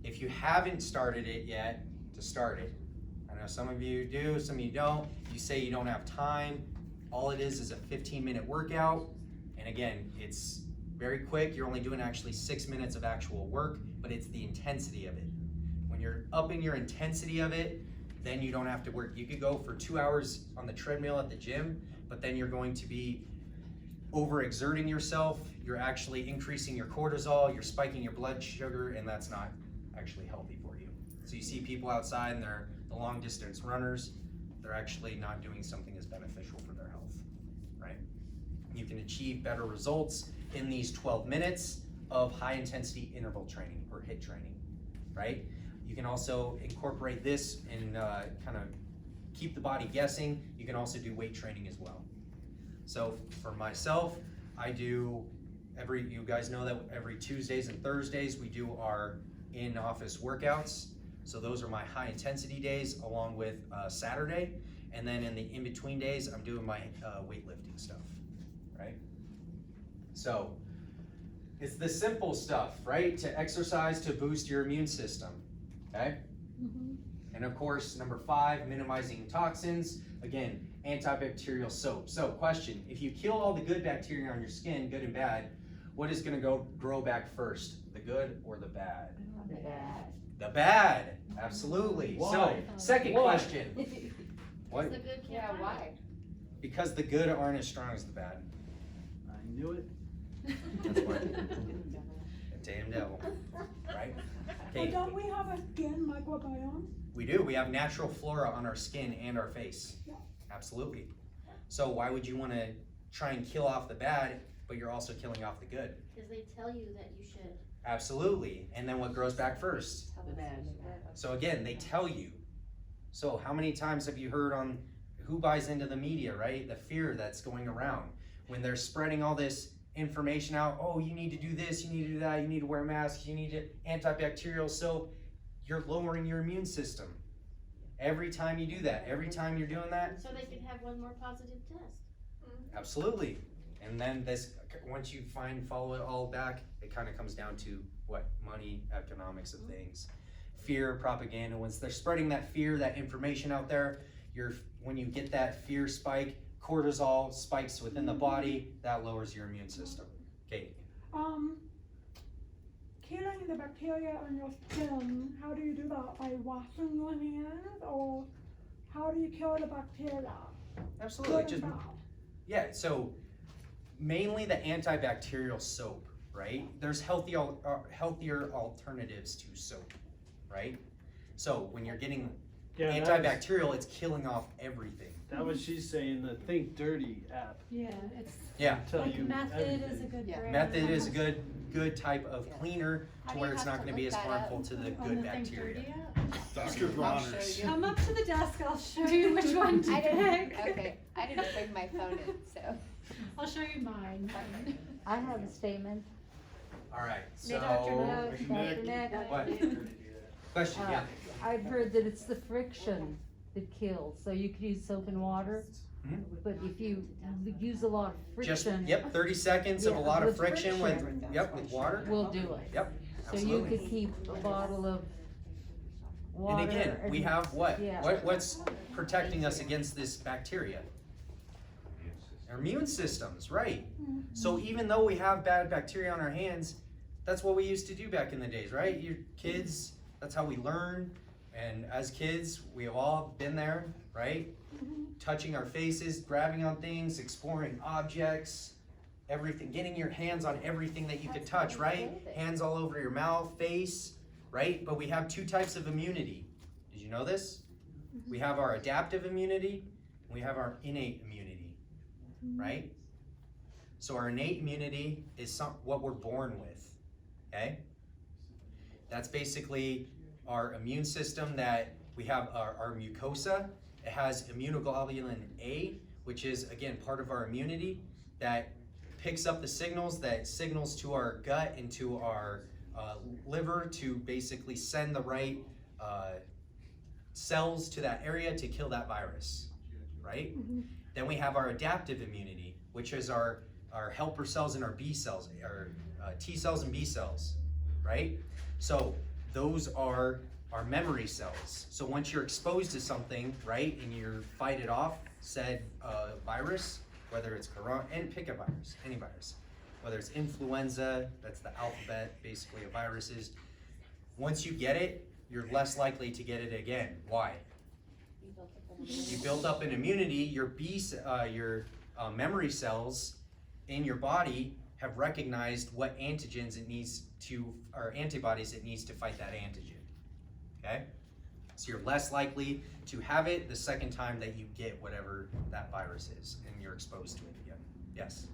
if you haven't started it yet, to start it. I know some of you do, some of you don't. You say you don't have time. All it is a 15-minute workout. And again, it's very quick. You're only doing actually 6 minutes of actual work, but it's the intensity of it. When you're upping your intensity of it, then you don't have to work. You could go for 2 hours on the treadmill at the gym, but then you're going to be overexerting yourself. You're actually increasing your cortisol, you're spiking your blood sugar, and that's not actually healthy for you. So you see people outside and they're the long distance runners, they're actually not doing something as beneficial for their health, right? You can achieve better results in these 12 minutes of high intensity interval training or HIIT training, right? You can also incorporate this and kind of keep the body guessing. You can also do weight training as well. So for myself, I do you guys know that every Tuesdays and Thursdays we do our in-office workouts. So those are my high intensity days along with Saturday. And then in the in-between days, I'm doing my weightlifting stuff, right? So it's the simple stuff, right? To exercise to boost your immune system, okay? And of course, number 5, minimizing toxins. Again, antibacterial soap. So question, if you kill all the good bacteria on your skin, good and bad, what is gonna grow back first? The good or the bad? The bad. The bad, absolutely. Why? So, second Why? question. What? The good can't Yeah, find why? Because the good aren't as strong as the bad. I knew it. That's why. The damn devil, right? But Okay, don't we have a skin microbiome? we do. We have natural flora on our skin and our face. Yeah. Absolutely. So why would you want to try and kill off the bad, but you're also killing off the good? Because they tell you that you should Absolutely. And then what grows back first? The veg. So again, they tell you. So how many times have you heard on who buys into the media, right? The fear that's going around when they're spreading all this information out. Oh, you need to do this, you need to do that, you need to wear masks, you need to antibacterial soap. You're lowering your immune system. Every time you do that, every time you're doing that, So they could have one more positive test. absolutely. And then this, once you follow it all back, it kind of comes down to what? Money, economics of things. Fear, propaganda. Once they're spreading that fear, that information out there, when you get that fear spike, cortisol spikes within the body, that lowers your immune system. Okay. Killing the bacteria on your skin, how do you do that? By washing your hands, or how do you kill the bacteria? Absolutely. Good and bad. Yeah, so mainly the antibacterial soap, right? There's healthier alternatives to soap, right? So when you're getting antibacterial, it's killing off everything. That was she's saying, the Think Dirty app. Yeah, it's Yeah. Tell like you Method everything. is a good brand. Method is a good type of cleaner How to do where you it's have not to going to be look as that harmful up? to the On good the Think bacteria. Dirty app? Dr. Bronner's. Come up to the desk, I'll show you which one to I didn't, pick. okay, I didn't bring my phone in, so. I'll show you mine. I have a statement. All right, Hey, Dr. so Nick. Dr. Nick, what? Question, yeah. I've heard that it's the friction that kills, so you could use soap and water, Mhm. but if you use a lot of Just, friction, yep, 30 seconds of a Yeah, lot of with friction with, friction. with water. will do it. Yep, So you absolutely. could keep a bottle of water. And again, we have what? Yeah. What's protecting us against this bacteria? Our immune systems, right? So even though we have bad bacteria on our hands, that's what we used to do back in the days, right? You kids, that's how we learn. And as kids, we have all been there, right? Touching our faces, grabbing on things, exploring objects, everything, getting your hands on everything that you could touch, right? Hands all over your mouth, face, right? But we have two types of immunity. Did you know this? We have our adaptive immunity, and we have our innate immunity, right? So our innate immunity is what we're born with, okay? That's basically our immune system that we have our mucosa. It has immunoglobulin A, which is, again, part of our immunity that picks up the signals that signals to our gut and to our liver to basically send the right cells to that area to kill that virus, right? Then we have our adaptive immunity, which is our helper cells and our B cells, our T cells and B cells, right? So those are our memory cells. So once you're exposed to something, right, and you fight it off, said virus, whether it's corona, and pick a virus, any virus, whether it's influenza, that's the alphabet basically of viruses. Once you get it, you're less likely to get it again. Why? You built up an immunity. Your memory cells in your body have recognized what antigens it needs to, or antibodies it needs to fight that antigen. Okay? So you're less likely to have it the second time that you get whatever that virus is and you're exposed to it again. Yes?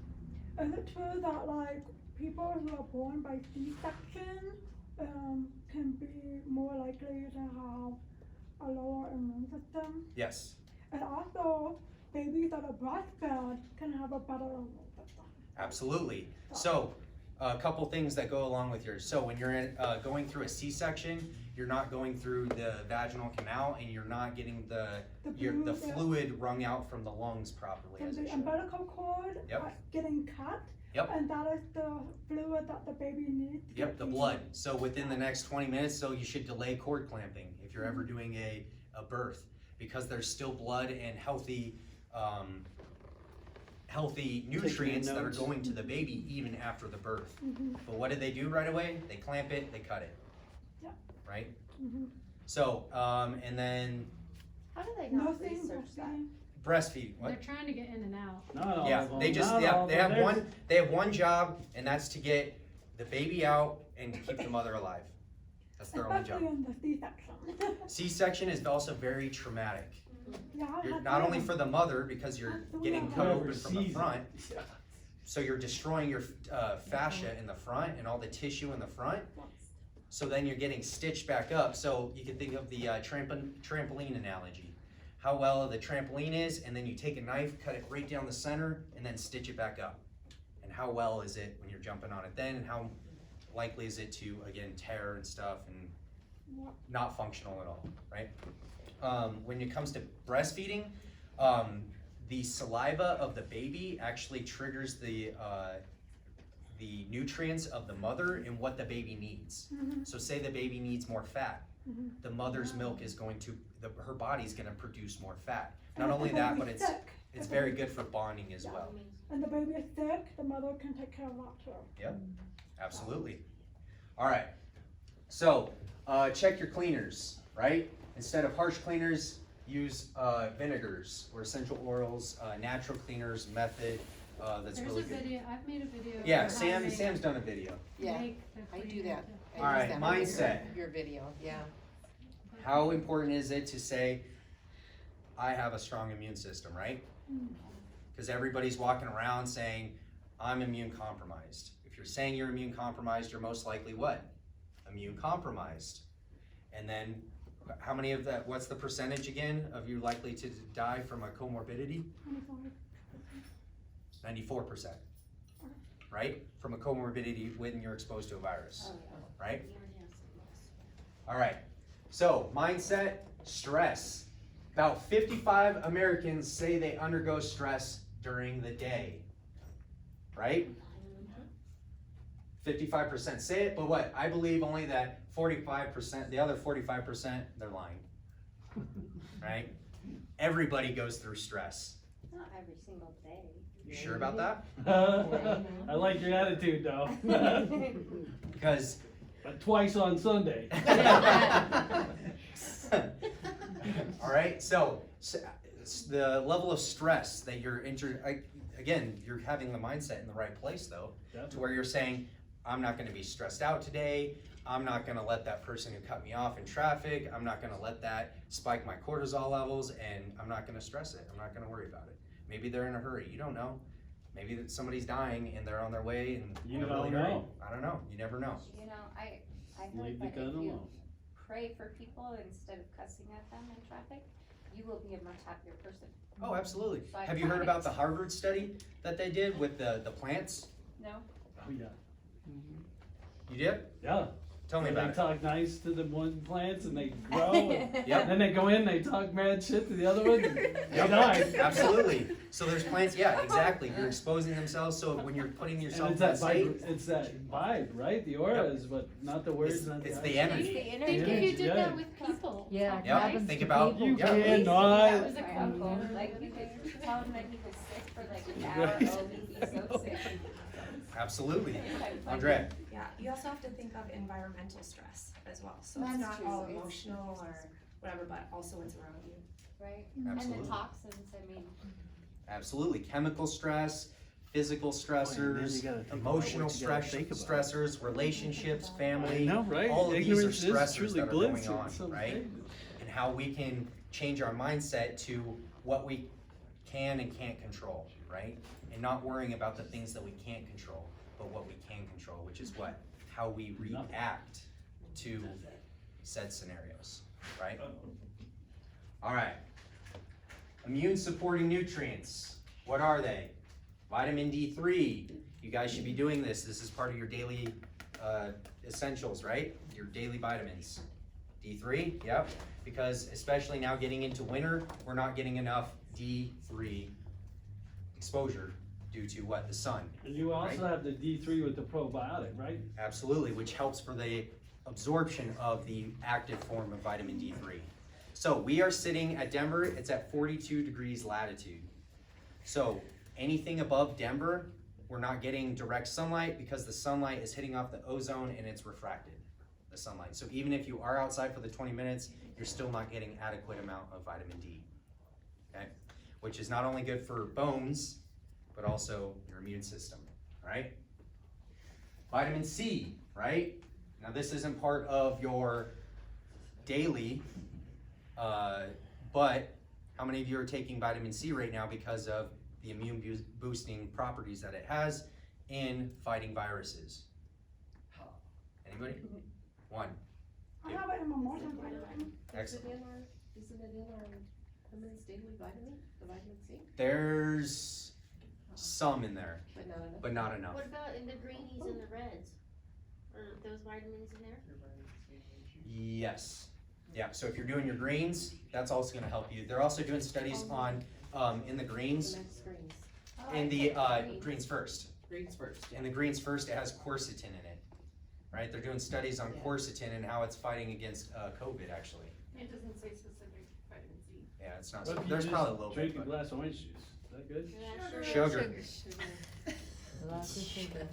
Is it true that like people who are born by C-section can be more likely to have a lower immune system? Yes. And also, babies that are breastfed can have a better immune system. Absolutely. So, a couple things that go along with yours. So when you're going through a C-section, you're not going through the vaginal canal and you're not getting the fluid wrung out from the lungs properly. From As it the should. umbilical cord getting cut, Yep. and that is the fluid that the baby needs. to Yep, get the feeding. blood. So within the next 20 minutes, so you should delay cord clamping if you're ever doing a birth, because there's still blood and healthy nutrients that are notes. going to the baby even after the birth. But what do they do right away? They clamp it, they cut it. Yep. Right? So, and then How do they No not thing research that? breastfeeding. breastfeed. They're What? trying to get in and out. Not all Yeah, of them. they just not all of they them. have one job, and that's to get the baby out and to keep the mother alive. That's their only Especially job. in the C-section. C-section is also very traumatic. Yeah, You're I've not had only them. for the mother because you're getting cut Whoever open from the sees front. it. So you're destroying your fascia in the front and all the tissue in the front. So then you're getting stitched back up. So you can think of the trampoline analogy. How well the trampoline is, and then you take a knife, cut it right down the center, and then stitch it back up. And how well is it when you're jumping on it then, and how likely is it to, again, tear and stuff and not functional at all, right? When it comes to breastfeeding, the saliva of the baby actually triggers the nutrients of the mother and what the baby needs. So say the baby needs more fat, the mother's milk is going to, her body's gonna produce more fat. Not only that, but it's very good for bonding as well. And the baby is sick, the mother can take care of that too. Yep, absolutely. All right, so check your cleaners, right? Instead of harsh cleaners, use vinegars or essential oils, natural cleaners method. That's There's really a good. video, I've made a video. Yeah, of how to make- Sam's done a video. Yeah, make the I do cleaner. that. All right, mindset. Your video, yeah. How important is it to say, I have a strong immune system, right? Because everybody's walking around saying, I'm immune compromised. If you're saying you're immune compromised, you're most likely what? Immune compromised. And then how many of that, what's the percentage again of you likely to die from a comorbidity? 94%, right? From a comorbidity when you're exposed to a virus, right? All right, so mindset, stress. About 55 Americans say they undergo stress during the day, right? 55% say it, but what? I believe only that 45%, the other 45%, they're lying, right? Everybody goes through stress. Not every single day. You sure about that? I like your attitude though. Because But twice on Sunday. all right, so the level of stress that you're again, you're having the mindset in the right place though, to where you're saying, I'm not gonna be stressed out today, I'm not gonna let that person who cut me off in traffic, I'm not gonna let that spike my cortisol levels, and I'm not gonna stress it, I'm not gonna worry about it. Maybe they're in a hurry, you don't know. Maybe that somebody's dying and they're on their way and You in a don't really hurry. know. I don't know, you never know. You know, I heard Leave the that gun if you alone. pray for people instead of cussing at them in traffic, you will be a much happier person. Oh, absolutely. So I Have you heard tried about it. the Harvard study that they did with the plants? No? Oh, yeah. You did? Yeah. Tell me They about it. talk nice to the one plants and they grow. And Yep. then they go in, they talk mad shit to the other ones and they die. Absolutely. So there's plants, yeah, exactly. You're exposing themselves, so when you're putting And yourself in it's that that state, it's that vibe, right? The aura Yep. is what, not the words, It's- not it's the the action. energy. The Think energy. if you Energy, did yeah. that with people. Yeah, it Yep, happens think to about- people. You Yeah. can That not. was my uncle, like you could tell him that he was sick for like an hour, oh, he's so sick. absolutely. Like, Andrea, Yeah, you also have to think of environmental stress as well. So That's it's not true. all It's- emotional or whatever, but also what's around you. Right? And Absolutely. the toxins, I mean, absolutely. Chemical stress, physical stressors, gotta think about emotional what you gotta stress, think about. stressors, relationships, family. I know, right? All of these Ignorance are is stressors truly that are bliss. going on, It's so right? great. And how we can change our mindset to what we can and can't control, right? And not worrying about the things that we can't control, but what we can control, which is what? How we react to said scenarios, right? All right. Immune supporting nutrients. What are they? Vitamin D3. You guys should be doing this. This is part of your daily essentials, right? Your daily vitamins. D3, yep. Because especially now getting into winter, we're not getting enough D3 exposure due to what? The sun. And you also have the D3 with the probiotic, right? Absolutely, which helps for the absorption of the active form of vitamin D3. So we are sitting at Denver, it's at 42 degrees latitude. So anything above Denver, we're not getting direct sunlight because the sunlight is hitting off the ozone and it's refracted, the sunlight. So even if you are outside for the 20 minutes, you're still not getting adequate amount of vitamin D, okay? Which is not only good for bones, but also your immune system, right? Vitamin C, right? Now this isn't part of your daily, but how many of you are taking vitamin C right now because of the immune boosting properties that it has in fighting viruses. Anybody? One. I have it in my morning vitamin. Excellent. Isn't it in our women's daily vitamin, the vitamin C? There's some in there, But not enough? but not enough. What about in the greenies and the reds? Are those vitamins in there? Yes. Yeah, so if you're doing your greens, that's also gonna help you. They're also doing studies on, in the greens, The next greens. in the, greens first. Greens first. In the greens first, it has quercetin in it, right? They're doing studies on Yeah. quercetin and how it's fighting against, COVID, actually. It doesn't say specific vitamin C. Yeah, it's not, What if you there's just probably a little drink bit, a but glass of orange juice? Is that good? Yeah, sugar. Lots of sugar.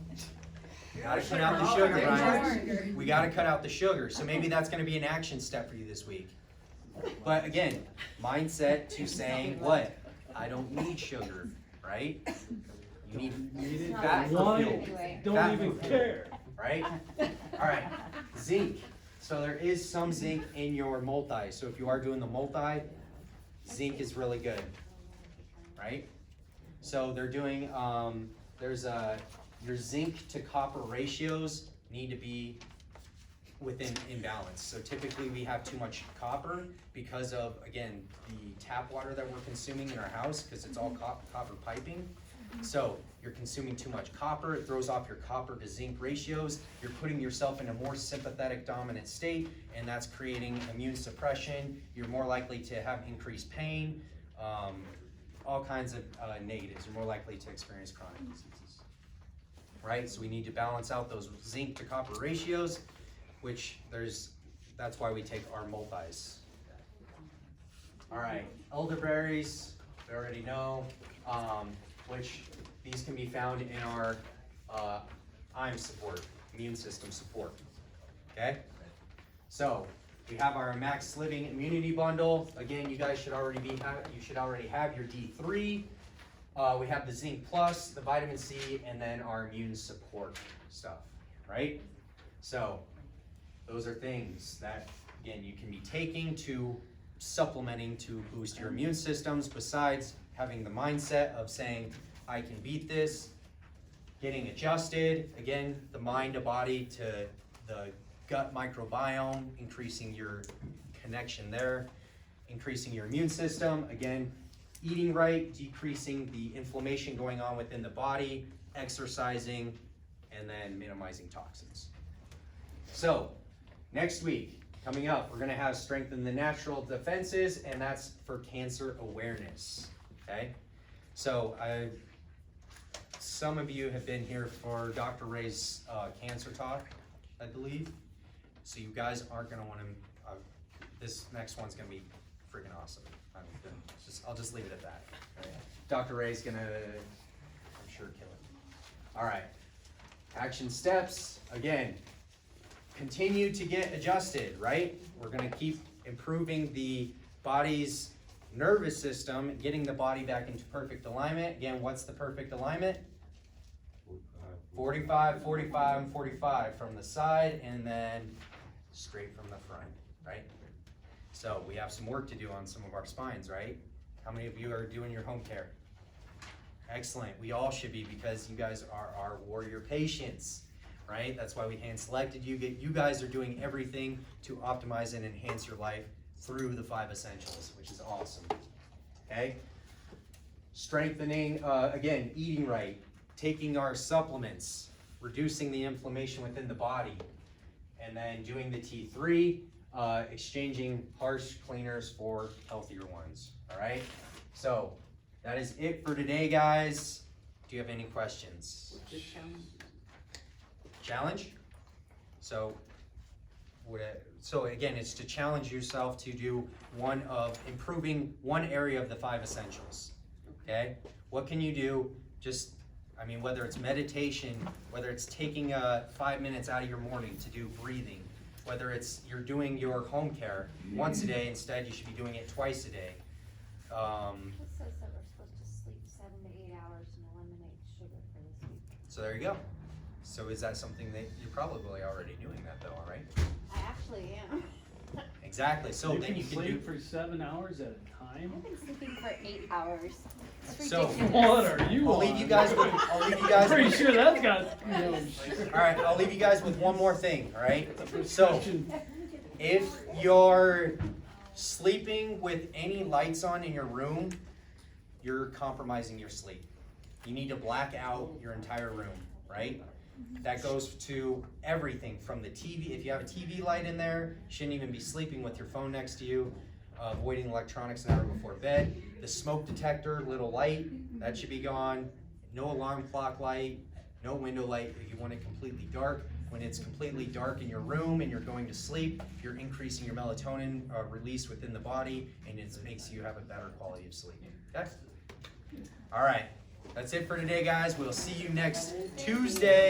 Gotta cut out the sugar, Ryan. We gotta cut out the sugar, so maybe that's gonna be an action step for you this week. But again, mindset to saying what? I don't need sugar, right? You need fat for Wine, fuel, don't Fat even for fuel. care. right? Alright, zinc. So there is some zinc in your multi, so if you are doing the multi, zinc is really good, right? So they're doing, your zinc to copper ratios need to be in balance. So typically we have too much copper because of, again, the tap water that we're consuming in our house, because it's all copper piping. So you're consuming too much copper, it throws off your copper to zinc ratios, you're putting yourself in a more sympathetic dominant state, and that's creating immune suppression, you're more likely to have increased pain, all kinds of negatives, you're more likely to experience chronic diseases. Right, so we need to balance out those zinc to copper ratios, which that's why we take our multis. All right, elderberries, we already know, which these can be found in our IM support, immune system support, okay? So, we have our Max Living Immunity Bundle. Again, you guys should already have your D3. We have the Zinc Plus, the Vitamin C, and then our immune support stuff, right? So, those are things that, again, you can be taking to supplementing to boost your immune systems, besides having the mindset of saying, I can beat this, getting adjusted, again, the mind to body to the gut microbiome, increasing your connection there, increasing your immune system, again, eating right, decreasing the inflammation going on within the body, exercising, and then minimizing toxins. So, next week, coming up, we're gonna have strengthen the natural defenses, and that's for cancer awareness, okay? So, some of you have been here for Dr. Ray's cancer talk, I believe. So you guys aren't gonna wanna, this next one's gonna be freaking awesome. I'll just leave it at that. Right? Dr. Ray's gonna, I'm sure, kill it. All right, action steps, again, continue to get adjusted, right? We're gonna keep improving the body's nervous system, getting the body back into perfect alignment. Again, what's the perfect alignment? 45, 45, and 45 from the side, and then straight from the front, right? So we have some work to do on some of our spines, right? How many of you are doing your home care? Excellent, we all should be, because you guys are our warrior patients, right? That's why we hand selected you. You guys are doing everything to optimize and enhance your life through the 5 essentials, which is awesome, okay? Strengthening, again, eating right, taking our supplements, reducing the inflammation within the body, and then doing the T3, exchanging harsh cleaners for healthier ones, all right? So, that is it for today, guys. Do you have any questions? Challenge? So again, it's to challenge yourself to do improving one area of the 5 essentials, okay? What can you do? Whether it's meditation, whether it's taking 5 minutes out of your morning to do breathing, whether it's you're doing your home care once a day, instead you should be doing it twice a day. It says that we're supposed to sleep 7 to 8 hours and eliminate sugar for this week. So there you go. So is that something that you're probably already doing that though, all right? I actually am. Exactly. So You then can you can sleep do. for 7 hours at a time? I've been sleeping for 8 hours. It's So- ridiculous. What are you I'll leave on? you guys with. I'll leave you guys. Pretty with, sure that's got, all right. I'll leave you guys with one more thing. All right. So prescription. if you're sleeping with any lights on in your room, you're compromising your sleep. You need to black out your entire room, right? That goes to everything from the TV. If you have a TV light in there, you shouldn't even be sleeping with your phone next to you. Avoiding electronics an hour before bed. The smoke detector, little light, that should be gone. No alarm clock light, no window light if you want it completely dark. When it's completely dark in your room and you're going to sleep, you're increasing your melatonin release within the body, and it makes you have a better quality of sleep. Okay? All right. That's it for today, guys. We'll see you next Tuesday.